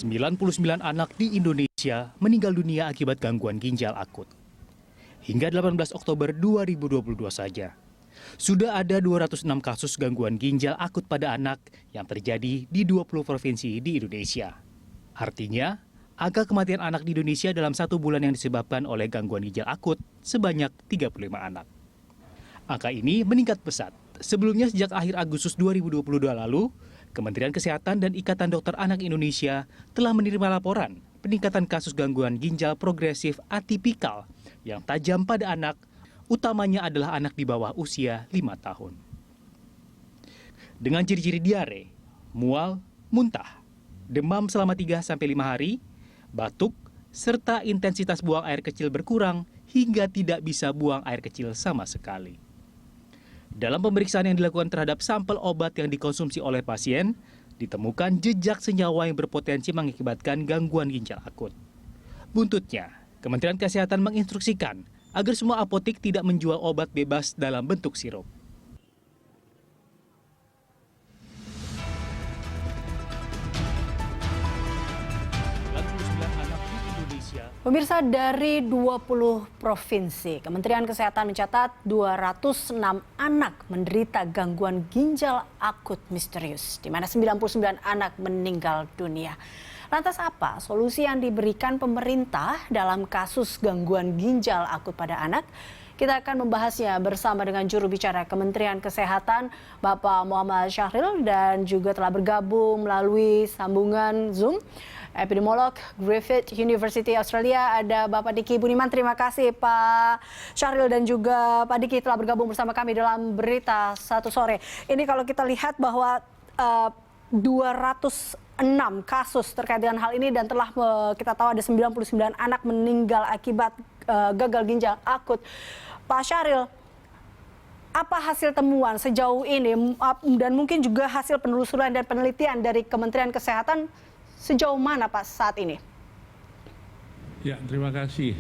99 anak di Indonesia meninggal dunia akibat gangguan ginjal akut. Hingga 18 Oktober 2022 saja, sudah ada 206 kasus gangguan ginjal akut pada anak yang terjadi di 20 provinsi di Indonesia. Artinya, angka kematian anak di Indonesia dalam 1 bulan yang disebabkan oleh gangguan ginjal akut sebanyak 35 anak. Angka ini meningkat pesat. Sebelumnya sejak akhir Agustus 2022 lalu, Kementerian Kesehatan dan Ikatan Dokter Anak Indonesia telah menerima laporan peningkatan kasus gangguan ginjal progresif atipikal yang tajam pada anak, utamanya adalah anak di bawah usia 5 tahun. Dengan ciri-ciri diare, mual, muntah, demam selama 3-5 hari, batuk, serta intensitas buang air kecil berkurang hingga tidak bisa buang air kecil sama sekali. Dalam pemeriksaan yang dilakukan terhadap sampel obat yang dikonsumsi oleh pasien, ditemukan jejak senyawa yang berpotensi mengakibatkan gangguan ginjal akut. Buntutnya, Kementerian Kesehatan menginstruksikan agar semua apotek tidak menjual obat bebas dalam bentuk sirup. Pemirsa, dari 20 provinsi, Kementerian Kesehatan mencatat 206 anak menderita gangguan ginjal akut misterius, di mana 99 anak meninggal dunia. Lantas apa solusi yang diberikan pemerintah dalam kasus gangguan ginjal akut pada anak? Kita akan membahasnya bersama dengan juru bicara Kementerian Kesehatan, Bapak Muhammad Syahril, dan juga telah bergabung melalui sambungan Zoom, epidemiolog Griffith University Australia, ada Bapak Diki Budiman. Terima kasih Pak Syahril dan juga Pak Diki telah bergabung bersama kami dalam Berita Satu Sore. Ini kalau kita lihat bahwa 206 kasus terkait dengan hal ini dan telah kita tahu ada 99 anak meninggal akibat gagal ginjal akut. Pak Syahril, apa hasil temuan sejauh ini dan mungkin juga hasil penelusuran dan penelitian dari Kementerian Kesehatan sejauh mana Pak saat ini? Ya, terima kasih.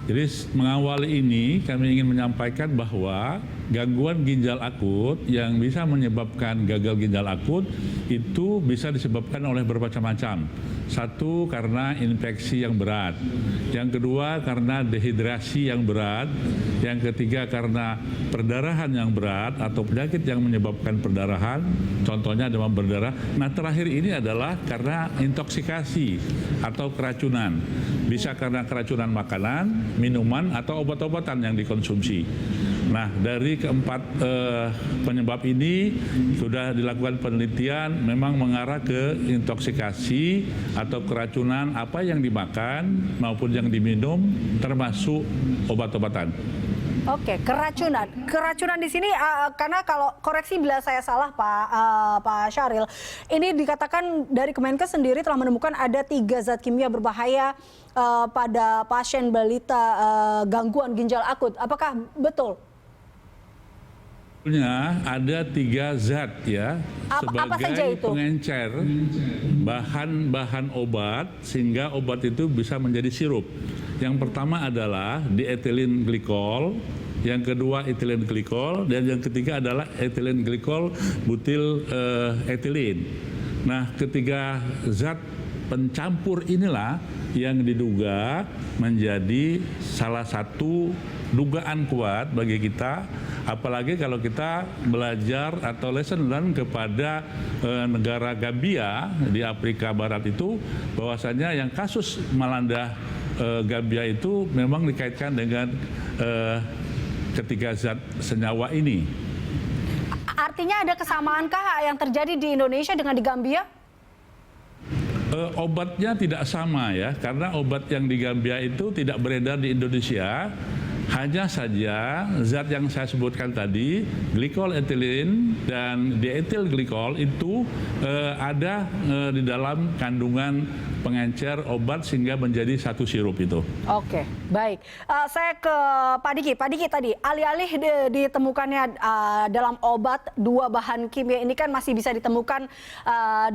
Jadi mengawali ini kami ingin menyampaikan bahwa gangguan ginjal akut yang bisa menyebabkan gagal ginjal akut itu bisa disebabkan oleh bermacam-macam. Satu, karena infeksi yang berat. Yang kedua, karena dehidrasi yang berat. Yang ketiga, karena perdarahan yang berat atau penyakit yang menyebabkan perdarahan, contohnya demam berdarah. Nah, terakhir ini adalah karena intoksikasi atau keracunan. Bisa karena keracunan makanan, minuman, atau obat-obatan yang dikonsumsi. Nah, dari keempat penyebab ini sudah dilakukan penelitian memang mengarah ke intoksikasi atau keracunan apa yang dimakan maupun yang diminum termasuk obat-obatan. Oke, keracunan. Keracunan di sini karena kalau koreksi bila saya salah Pak Syahril, ini dikatakan dari Kemenkes sendiri telah menemukan ada 3 zat kimia berbahaya pada pasien balita gangguan ginjal akut. Apakah betul? Ada 3 zat ya sebagai pengencer bahan-bahan obat sehingga obat itu bisa menjadi sirup. Yang pertama adalah diethylene glikol, yang kedua ethylene glikol, dan yang ketiga adalah ethylene glikol butil ethylene. Nah, ketiga zat pencampur inilah yang diduga menjadi salah satu dugaan kuat bagi kita, apalagi kalau kita belajar atau lesson learn kepada negara Gambia di Afrika Barat itu, bahwasanya yang kasus melanda Gambia itu memang dikaitkan dengan ketiga zat senyawa ini. Artinya ada kesamaankah yang terjadi di Indonesia dengan di Gambia? Obatnya tidak sama ya, karena obat yang di Gambia itu tidak beredar di Indonesia. Hanya saja zat yang saya sebutkan tadi, glikol ethylene dan diethyl glikol itu ada di dalam kandungan pengencer obat sehingga menjadi satu sirup itu. Oke, baik. Saya ke Pak Diki. Pak Diki tadi, alih-alih ditemukannya dalam obat 2 bahan kimia ini kan masih bisa ditemukan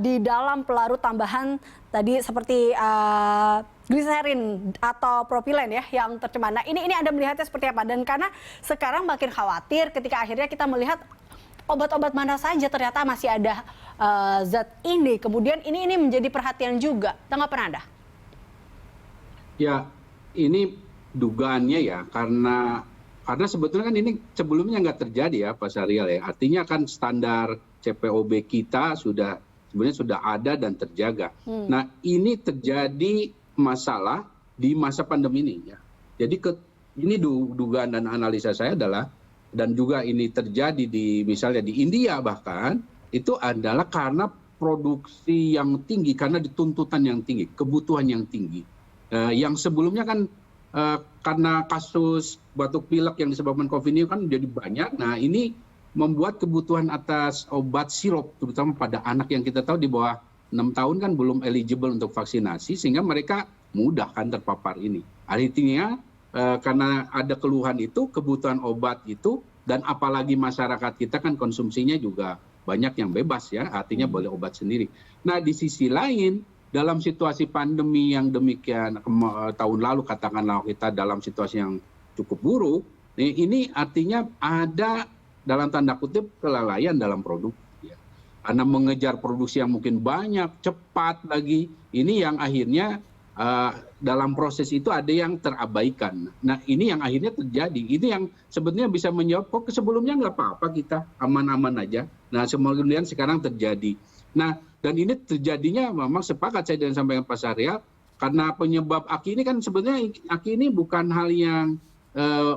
di dalam pelarut tambahan tadi seperti gliserin atau propilen ya yang tercemar. Nah, ini Anda melihatnya seperti apa? Dan karena sekarang makin khawatir ketika akhirnya kita melihat obat-obat mana saja ternyata masih ada zat ini. Kemudian ini menjadi perhatian juga. Tanggapan Anda? Ya, ini dugaannya ya karena sebetulnya kan ini sebelumnya nggak terjadi ya Pak Syariel ya. Artinya kan standar CPOB kita sebenarnya sudah ada dan terjaga. Nah, ini terjadi masalah di masa pandemi ini ya. Jadi ini dugaan dan analisa saya adalah, dan juga ini terjadi misalnya di India bahkan, itu adalah karena produksi yang tinggi, karena dituntutan yang tinggi, kebutuhan yang tinggi. Yang sebelumnya kan karena kasus batuk pilek yang disebabkan COVID ini kan jadi banyak. Nah, ini membuat kebutuhan atas obat sirup, terutama pada anak yang kita tahu di bawah 6 tahun kan belum eligible untuk vaksinasi, sehingga mereka mudah kan terpapar ini. Artinya karena ada keluhan itu, kebutuhan obat itu, dan apalagi masyarakat kita kan konsumsinya juga banyak yang bebas ya, artinya boleh obat sendiri. Nah, di sisi lain, dalam situasi pandemi yang demikian, tahun lalu katakanlah kita dalam situasi yang cukup buruk, ini artinya ada dalam tanda kutip kelalaian dalam produksi. Ya. Karena mengejar produksi yang mungkin banyak, cepat lagi, ini yang akhirnya dalam proses itu ada yang terabaikan. Nah, ini yang akhirnya terjadi. Ini yang sebetulnya bisa menjawab, kok sebelumnya nggak apa-apa kita, aman-aman aja. Nah, kemudian sekarang terjadi. Nah, dan ini terjadinya memang sepakat saya dengan sampaikan Pak Syariel, karena penyebab AKI ini kan sebenarnya AKI ini bukan hal yang,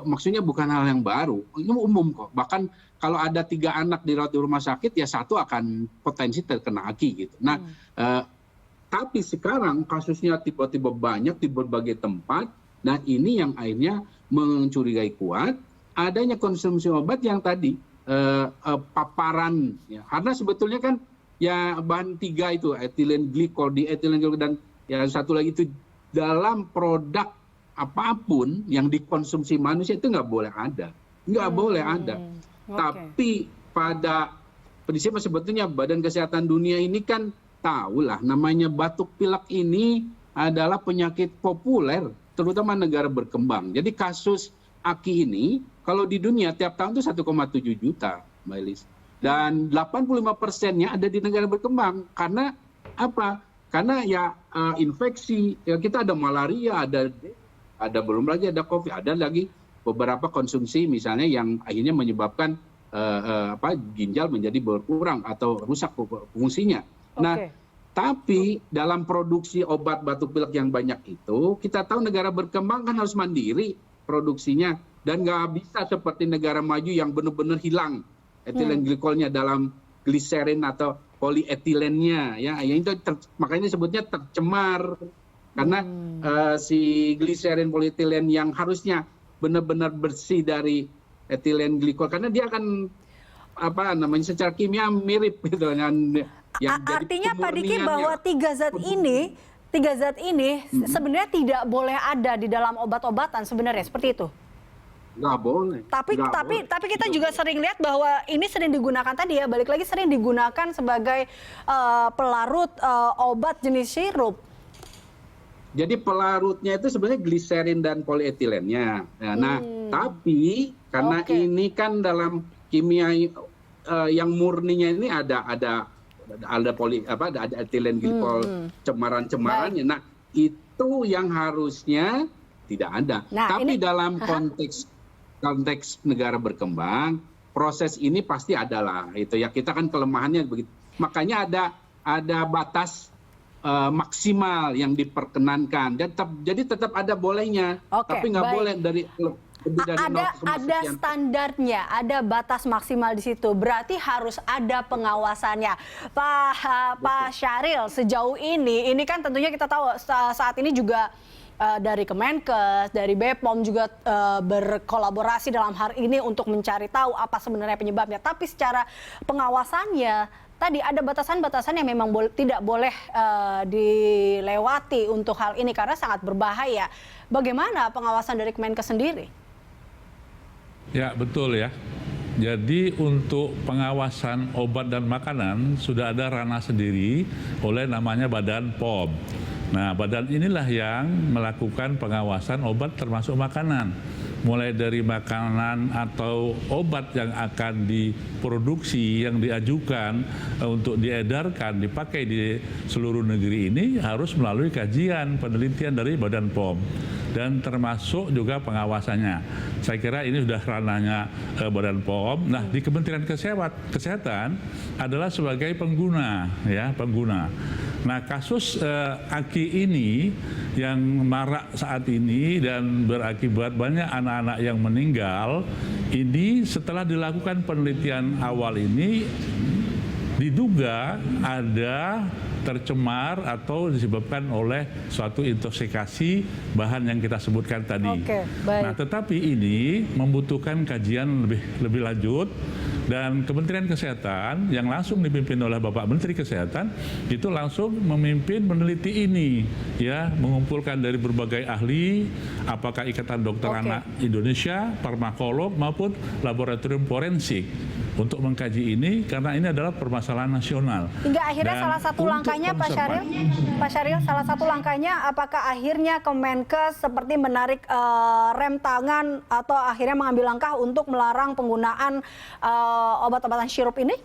maksudnya bukan hal yang baru. Ini umum kok. Bahkan kalau ada 3 anak dirawat di rumah sakit, ya 1 akan potensi terkena AKI gitu. Nah, tapi sekarang kasusnya tiba-tiba banyak di berbagai tempat. Nah, ini yang akhirnya mencurigai kuat adanya konsumsi obat yang tadi paparan. Ya. Karena sebetulnya kan ya bahan 3 itu, etilen glikol, dietilen glikol, dan yang satu lagi itu dalam produk apapun yang dikonsumsi manusia itu nggak boleh ada. Nggak boleh ada. Tapi pada prinsipnya sebetulnya Badan Kesehatan Dunia ini kan tahulah namanya batuk pilek ini adalah penyakit populer terutama negara berkembang. Jadi kasus AKI ini kalau di dunia tiap tahun itu 1,7 juta, Mbak Elis. Dan 85%-nya ada di negara berkembang. Karena apa? Karena ya infeksi, ya kita ada malaria, ada belum lagi ada COVID, ada lagi beberapa konsumsi misalnya yang akhirnya menyebabkan ginjal menjadi berkurang atau rusak fungsinya. Nah, tapi dalam produksi obat batuk pilek yang banyak itu, kita tahu negara berkembang kan harus mandiri produksinya. Dan nggak bisa seperti negara maju yang benar-benar hilang etilen glikolnya dalam gliserin atau polietilennya. Ya, itu makanya disebutnya tercemar. Karena si gliserin polietilen yang harusnya benar-benar bersih dari etilen glikol. Karena dia akan secara kimia mirip gitu kan. Artinya Pak Diki bahwa 3 zat ini sebenarnya tidak boleh ada di dalam obat-obatan sebenarnya, seperti itu? Nggak boleh. Tapi kita juga sering lihat bahwa ini sering digunakan tadi ya, balik lagi sering digunakan sebagai pelarut obat jenis sirup. Jadi pelarutnya itu sebenarnya gliserin dan polietilennya. Nah, tapi karena ini kan dalam kimia yang murninya ini ada etilen glikol cemaran-cemarannya. Nah, itu yang harusnya tidak ada. Nah, tapi dalam konteks negara berkembang, proses ini pasti adalah itu ya, kita kan kelemahannya begitu. Makanya ada batas maksimal yang diperkenankan, dan jadi tetap ada bolehnya, tapi nggak boleh dari ada standarnya, ada batas maksimal di situ. Berarti harus ada pengawasannya. Pak Syariel, sejauh ini kan tentunya kita tahu saat ini juga dari Kemenkes, dari BPOM juga berkolaborasi dalam hal ini untuk mencari tahu apa sebenarnya penyebabnya. Tapi secara pengawasannya, tadi ada batasan-batasan yang memang tidak boleh dilewati untuk hal ini karena sangat berbahaya. Bagaimana pengawasan dari Kemenkes sendiri? Ya, betul ya. Jadi untuk pengawasan obat dan makanan sudah ada ranah sendiri oleh namanya Badan POM. Nah, badan inilah yang melakukan pengawasan obat termasuk makanan. mulai dari makanan atau obat yang akan diproduksi, yang diajukan untuk diedarkan, dipakai di seluruh negeri ini harus melalui kajian penelitian dari Badan POM dan termasuk juga pengawasannya. Saya kira ini sudah ranahnya Badan POM. Nah, di Kementerian Kesehatan adalah sebagai pengguna, ya, pengguna. Nah, kasus AKI ini yang marak saat ini dan berakibat banyak anak-anak yang meninggal, ini setelah dilakukan penelitian awal ini diduga ada tercemar atau disebabkan oleh suatu intoksikasi bahan yang kita sebutkan tadi. Oke, baik. Nah, tetapi ini membutuhkan kajian lebih lanjut, dan Kementerian Kesehatan yang langsung dipimpin oleh Bapak Menteri Kesehatan itu langsung memimpin meneliti ini, ya, mengumpulkan dari berbagai ahli, apakah Ikatan Dokter Anak Indonesia, farmakolog maupun laboratorium forensik untuk mengkaji ini, karena ini adalah permasalahan nasional. Hingga akhirnya Dan salah satu langkahnya Pak Syahril, salah satu langkahnya apakah akhirnya Kemenkes seperti menarik rem tangan atau akhirnya mengambil langkah untuk melarang penggunaan obat-obatan sirup ini?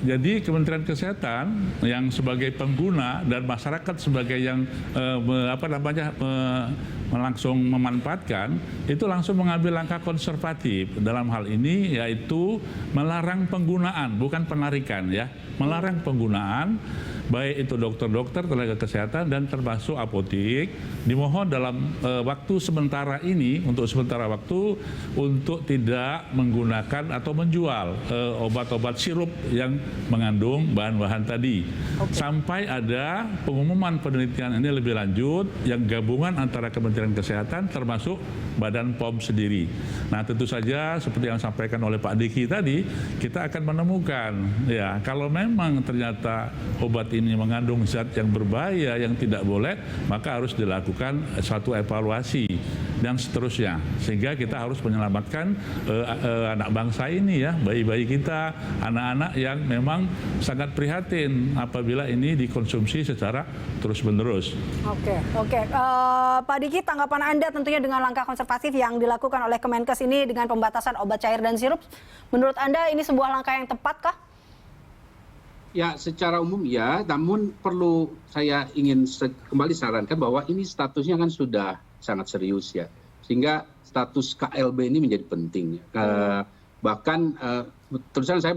Jadi Kementerian Kesehatan yang sebagai pengguna dan masyarakat sebagai yang langsung memanfaatkan, itu langsung mengambil langkah konservatif dalam hal ini, yaitu melarang penggunaan, bukan penarikan, ya, melarang penggunaan, baik itu dokter-dokter, tenaga kesehatan, dan termasuk apotek. Dimohon dalam waktu sementara ini, untuk sementara waktu, untuk tidak menggunakan atau menjual obat-obat sirup yang mengandung bahan-bahan tadi. Sampai ada pengumuman penelitian ini lebih lanjut yang gabungan antara Kementerian Kesehatan termasuk Badan POM sendiri. Nah, tentu saja seperti yang disampaikan oleh Pak Diki tadi, kita akan menemukan, ya, kalau memang ternyata obat ini mengandung zat yang berbahaya yang tidak boleh, maka harus dilakukan suatu evaluasi dan seterusnya, sehingga kita harus menyelamatkan anak bangsa ini, ya, bayi-bayi kita, anak-anak yang memang sangat prihatin apabila ini dikonsumsi secara terus-menerus. Oke. Pak Diki, tanggapan Anda tentunya dengan langkah konservatif yang dilakukan oleh Kemenkes ini dengan pembatasan obat cair dan sirup, menurut Anda ini sebuah langkah yang tepatkah? Ya, secara umum ya, namun perlu saya ingin kembali sarankan bahwa ini statusnya kan sudah sangat serius, ya, sehingga status KLB ini menjadi penting. Bahkan terus terang saya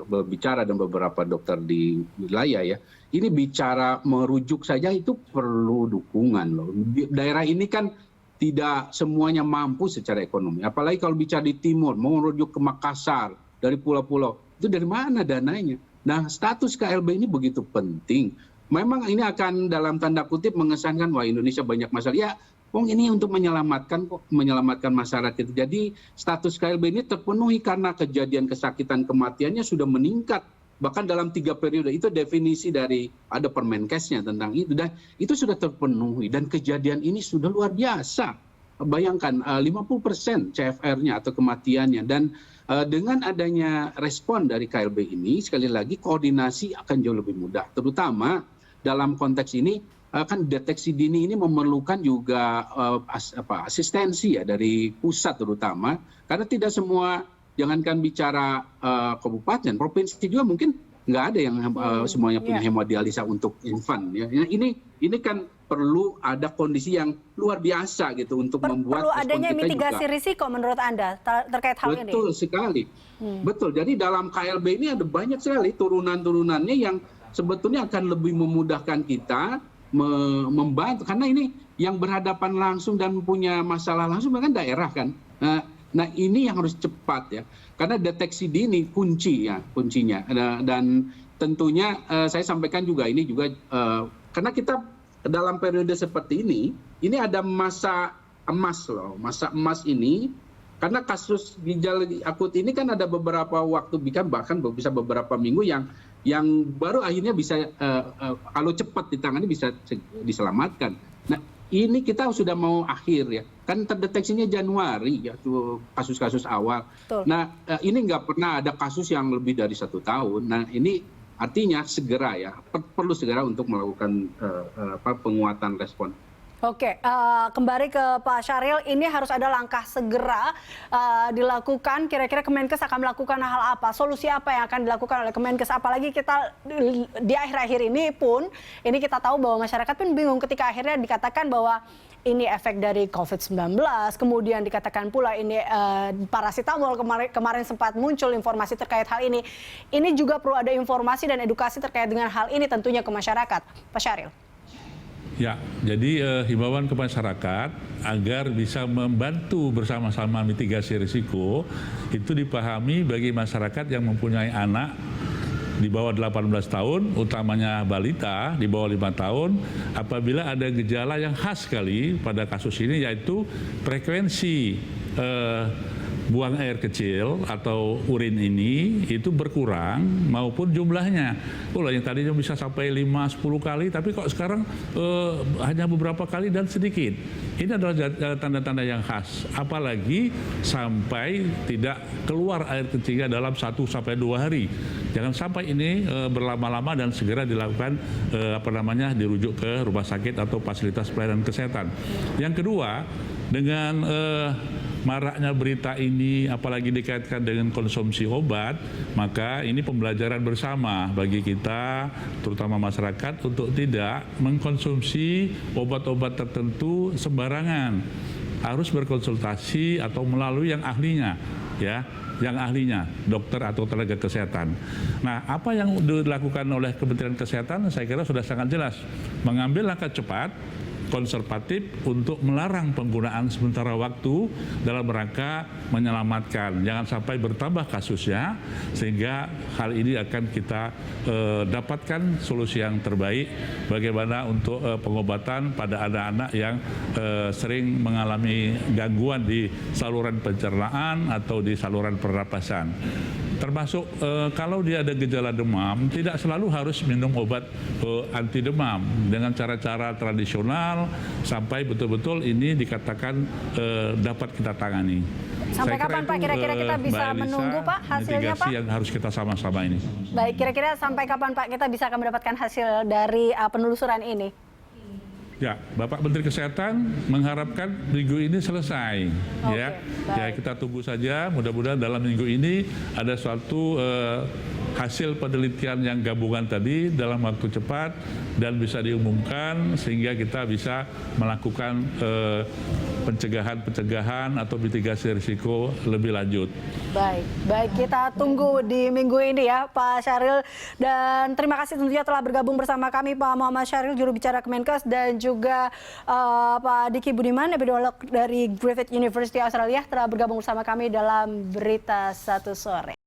berbicara dengan beberapa dokter di wilayah, ya, ini bicara merujuk saja itu perlu dukungan loh. Daerah ini kan tidak semuanya mampu secara ekonomi, apalagi kalau bicara di timur, mau merujuk ke Makassar dari pulau-pulau, itu dari mana dananya? Nah, status KLB ini begitu penting. Memang ini akan dalam tanda kutip mengesankan, wah, Indonesia banyak masalah. Ya, ini untuk menyelamatkan masyarakat. Jadi status KLB ini terpenuhi karena kejadian kesakitan kematiannya sudah meningkat. Bahkan dalam 3 periode, itu definisi dari ada Permenkesnya tentang itu. Dan itu sudah terpenuhi dan kejadian ini sudah luar biasa. Bayangkan 50% CFR-nya atau kematiannya. Dan dengan adanya respon dari KLB ini, sekali lagi koordinasi akan jauh lebih mudah. Terutama dalam konteks ini, kan deteksi dini ini memerlukan juga asistensi, ya, dari pusat terutama. Karena tidak semua, jangankan bicara kabupaten, provinsi juga mungkin nggak ada yang semuanya punya hemodialisa untuk infan. Ya. Ini kan perlu ada kondisi yang luar biasa gitu untuk membuat perlu adanya mitigasi risiko menurut Anda terkait hal ini. Betul sekali. Betul. Jadi dalam KLB ini ada banyak sekali turunan-turunannya yang sebetulnya akan lebih memudahkan kita membantu, karena ini yang berhadapan langsung dan punya masalah langsung kan daerah kan. Nah, ini yang harus cepat, ya. Karena deteksi dini kuncinya. Dan tentunya saya sampaikan juga ini juga karena kita dalam periode seperti ini ada masa emas loh. Masa emas ini, karena kasus ginjal akut ini kan ada beberapa waktu, bahkan bisa beberapa minggu yang baru akhirnya bisa, kalau cepat ditangani bisa diselamatkan. Nah, ini kita sudah mau akhir, ya. Kan terdeteksinya Januari, ya, tuh kasus-kasus awal. Betul. Nah, ini nggak pernah ada kasus yang lebih dari 1 tahun. Nah, ini artinya segera, ya, perlu segera untuk melakukan penguatan respon. Oke, kembali ke Pak Syahril, ini harus ada langkah segera dilakukan. Kira-kira Kemenkes akan melakukan hal apa? Solusi apa yang akan dilakukan oleh Kemenkes? Apalagi kita di akhir-akhir ini pun, ini kita tahu bahwa masyarakat pun bingung ketika akhirnya dikatakan bahwa ini efek dari COVID-19, kemudian dikatakan pula ini paracetamol, kemarin sempat muncul informasi terkait hal ini. Ini juga perlu ada informasi dan edukasi terkait dengan hal ini tentunya ke masyarakat. Pak Syahril. Ya, jadi himbauan ke masyarakat agar bisa membantu bersama-sama mitigasi risiko itu dipahami bagi masyarakat yang mempunyai anak di bawah 18 tahun, utamanya balita di bawah 5 tahun, apabila ada gejala yang khas sekali pada kasus ini, yaitu frekuensi buang air kecil atau urin ini itu berkurang maupun jumlahnya. Yang tadinya bisa sampai 5-10 kali, tapi kok sekarang hanya beberapa kali dan sedikit. Ini adalah tanda-tanda yang khas. Apalagi sampai tidak keluar air kecilnya dalam 1-2 hari. Jangan sampai ini berlama-lama dan segera dilakukan dirujuk ke rumah sakit atau fasilitas pelayanan kesehatan. Yang kedua, dengan maraknya berita ini apalagi dikaitkan dengan konsumsi obat, maka ini pembelajaran bersama bagi kita, terutama masyarakat, untuk tidak mengkonsumsi obat-obat tertentu sembarangan. Harus berkonsultasi atau melalui yang ahlinya, ya, yang ahlinya, dokter atau tenaga kesehatan. Nah, apa yang dilakukan oleh Kementerian Kesehatan saya kira sudah sangat jelas, mengambil langkah cepat konservatif untuk melarang penggunaan sementara waktu dalam rangka menyelamatkan. Jangan sampai bertambah kasusnya, sehingga hal ini akan kita dapatkan solusi yang terbaik bagaimana untuk pengobatan pada anak-anak yang sering mengalami gangguan di saluran pencernaan atau di saluran pernapasan. Termasuk kalau dia ada gejala demam, tidak selalu harus minum obat anti demam dengan cara-cara tradisional sampai betul-betul ini dikatakan dapat kita tangani. Sampai kapan Pak kira-kira kita bisa menunggu Pak hasilnya Pak? Yang harus kita sama-sama ini. Baik, kira-kira sampai kapan Pak kita bisa mendapatkan hasil dari penelusuran ini? Ya, Bapak Menteri Kesehatan mengharapkan minggu ini selesai. Ya, kita tunggu saja. Mudah-mudahan dalam minggu ini ada suatu hasil penelitian yang gabungan tadi dalam waktu cepat dan bisa diumumkan sehingga kita bisa melakukan pencegahan atau mitigasi risiko lebih lanjut. Baik, kita tunggu di minggu ini ya Pak Syahril, dan terima kasih tentunya telah bergabung bersama kami Pak Muhammad Syahril, juru bicara Kemenkes, dan juga Pak Diki Budiman, epidemiolog dari Griffith University Australia, telah bergabung bersama kami dalam Berita Satu Sore.